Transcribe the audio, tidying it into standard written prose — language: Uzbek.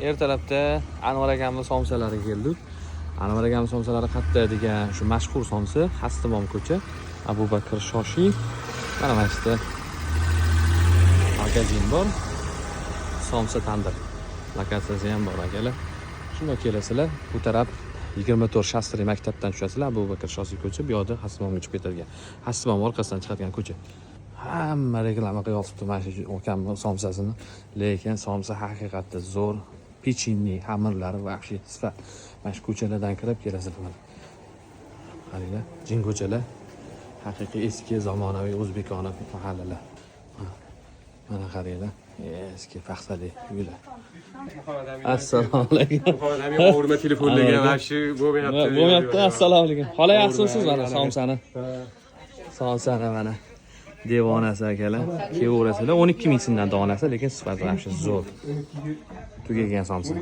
ertalabda Anvar akamning somsalariga keldik. Anvar akamning somsalari qayerda degan shu mashhur somsa, Hastimom ko'cha, Abu Bakr Shoshi. Mana yerda magazin bor. Somsa tandir. Lokatsiyasi ham bor akalar. Shunga kelasizlar, bu taraf 24 Shastri maktabdan tushasizlar, Abu Bakr Shoshi ko'cha, bu yoqda Hastimomga chiqib ketadigan. Hastimom orqasidan chiqadigan ko'cha. Hamma reklama qilyapti mana shu akamning somsasini, lekin somsa haqiqatda zo'r. Pechenni, xamirlari vahshiy sifat. Mana shu ko'chalardan kirib kelasizlar. Qaranglar, jin ko'chalar. Haqiqiy eski zamonaviy o'zbekona mahallalar. Mana qaranglar, eski paxtali uylar. Assalomu alaykum. Xo'janim o'rma telefonlagan vahshiy bo'lmayapti. Bo'lmayapti. Assalomu alaykum. Xola yaxshimisiz mana somsani? Somsani mana devonasi akalar. Kevaverasizlar. 12 ming so'mdan donasi, lekin sifati vahshiy zo'r. Tugagan somsa.